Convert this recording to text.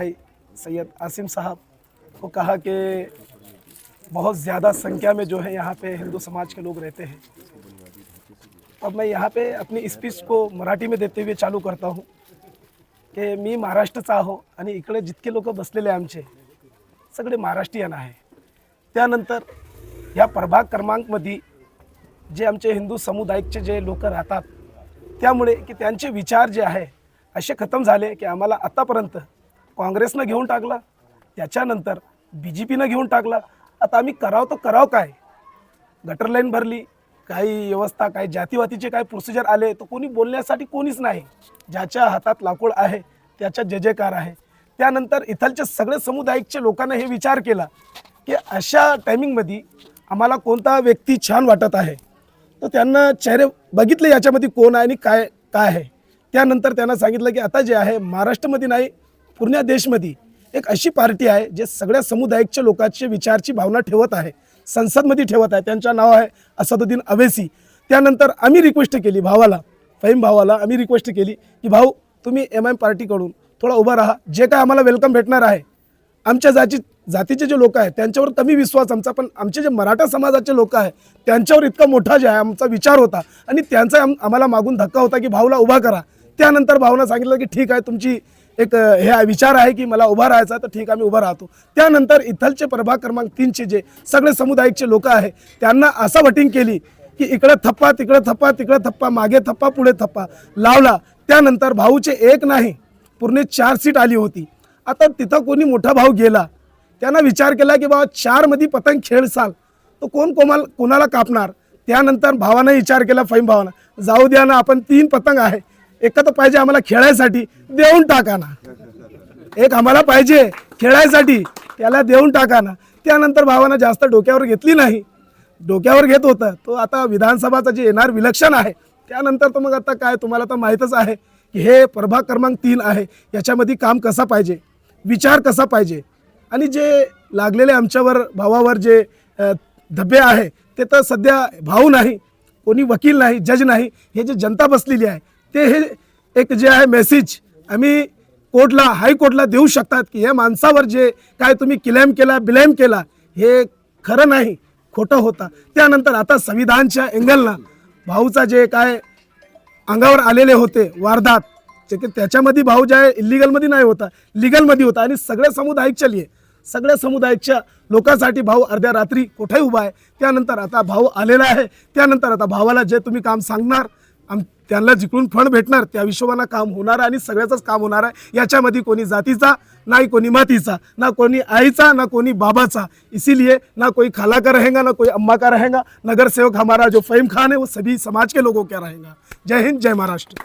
भाई सैयद आसिम साहब को कहा कि बहुत ज़्यादा संख्या में जो है यहाँ पे हिंदू समाज के लोग रहते हैं। अब मैं यहाँ पे अपनी स्पीच को मराठी में देते हुए चालू करता हूँ की मी महाराष्ट्रचा आहो आणि इकडे जितके लोक बसलेले आमचे सगळे महाराष्ट्रीयन आहे। त्यानंतर या प्रभाग क्रमांकमध्ये जे आमचे हिंदू समुदायाचे जे लोक राहतात त्यामुळे की त्यांचे विचार जे आहे असे खतम झाले की आम्हाला आतापर्यंत काँग्रेसनं घेऊन टाकला, त्याच्यानंतर BJPनं घेऊन टाकला। आता आम्ही कराव तर कराव काय? गटर लाईन भरली, काही व्यवस्था, काही जातीवातीचे काही प्रोसिजर आले तर कोणी बोलण्यासाठी कोणीच नाही। ज्याच्या हातात लाकूड आहे त्याच्या जय जयकार आहे। त्यानंतर इथलचे सगळे समुदायाचे लोकांना हे विचार केला की अशा टायमिंगमध्ये आम्हाला कोणता व्यक्ती छान वाटत आहे, तर त्यांना चेहरे बघितले याच्यामध्ये कोण आहे आणि काय काय आहे। त्यानंतर त्यांना सांगितलं की आता जे आहे महाराष्ट्रामध्ये नाही पूर्ण देशमध्ये एक अशी पार्टी आहे जे सगळ्या समुदायाच्या लोकांचे विचारची भावना ठेवत आहे, संसदमध्ये ठेवत आहे। त्यांचं नाव आहे असदुद्दीन अवैसी। त्यानंतर आम्ही रिक्वेस्ट केली भावाला, फहीम भावाला आम्ही रिक्वेस्ट केली की भाऊ तुम्ही MM पार्टीकडून थोडा उभा राहा, जे काय आम्हाला वेलकम भेटणार आहे। आमच्या जातीचे जे लोक आहेत त्यांच्यावर कमी विश्वास आमचा, पण आमचे जे मराठा समाजाचे लोक आहेत त्यांच्यावर इतका मोठा जे आहे आमचा विचार होता आणि त्यांचा आम्हाला मागून धक्का होता की भाऊला उभा करा। त्यानंतर भावना सांगितलं की ठीक आहे तुमची एक हे विचार आहे की मला उभा राहायचा, तर ठीक आम्ही उभा राहतो। त्यानंतर इथलचे प्रभाग क्रमांक 3चे जे सगळे समुदायाचे लोक आहे त्यांना असा वोटिंग केली की इकडे थप्पा तिकडे थप्पा तिकडे थप्पा मागे थप्पा पुढे थप्पा लावला। त्यानंतर भाऊचे एक नाही पूर्ण 4 सीट आली होती। आता तिथं कोणी मोठा भाऊ गेला, त्यांना विचार केला की बाबा 4 मध्ये पतंग खेळसाल तो कोणाला कापणार। त्यानंतर भावाने विचार केला, फहीम भावानं जाऊ द्या ना, आपण 3 पतंग आहे, एक तर पाहिजे आम्हाला खेळायसाठी देऊन टाका ना, एक आम्हाला पाहिजे खेळायसाठी त्याला देऊन टाका ना। त्यानंतर भावानं जास्त डोक्यावर घेतली नाही, डोक्यावर घेत होतं तो आता विधानसभाचं जे येणार विलक्षण आहे त्यानंतर तर मग आता काय तुम्हाला तर माहीतच आहे की हे प्रभाग क्रमांक 3 आहे, याच्यामध्ये काम कसं पाहिजे, विचार कसा पाहिजे। आणि जे लागलेले आमच्यावर भावावर जे धब्बे आहे ते तर सध्या भाऊ नाही, कोणी वकील नाही, जज नाही, हे जे जनता बसलेली आहे ते हे एक जे आहे मेसेज आम्ही कोर्टला हायकोर्टला देऊ शकतात की या माणसावर जे काय तुम्ही क्लेम केला बिलेम केला हे खरं नाही, खोटं होता। त्यानंतर आता संविधानच्या एंगलनं भाऊचा जे काय अंगावर आलेले होते वारदात त्याच्यामध्ये भाऊ जे आहे इल्लीगलमध्ये नाही होता, लीगलमध्ये होता। आणि सगळ्या समुदायाच्या लिए सगळ्या समुदायाच्या लोकांसाठी भाऊ अर्ध्या रात्री कुठे उभा आहे। त्यानंतर आता भाऊ आलेला आहे, त्यानंतर आता भावाला जे तुम्ही काम सांगणार त्यांना जिकडून फंड भेटणार त्या हिशोबानं काम होणार आणि सगळ्याचंच काम होणार आहे। याच्यामध्ये कोणी जातीचा नाही, कोणी मातीचा, ना कोणी आईचा ना कोणी बाबाचा, इसीलिए ना कोई खाला का रहेगा ना कोई अम्मा का रहेगा। नगर सेवक हमारा जो फहीम खान है वो सभी समाज के लोगों का रहेगा। जय हिंद, जय महाराष्ट्र।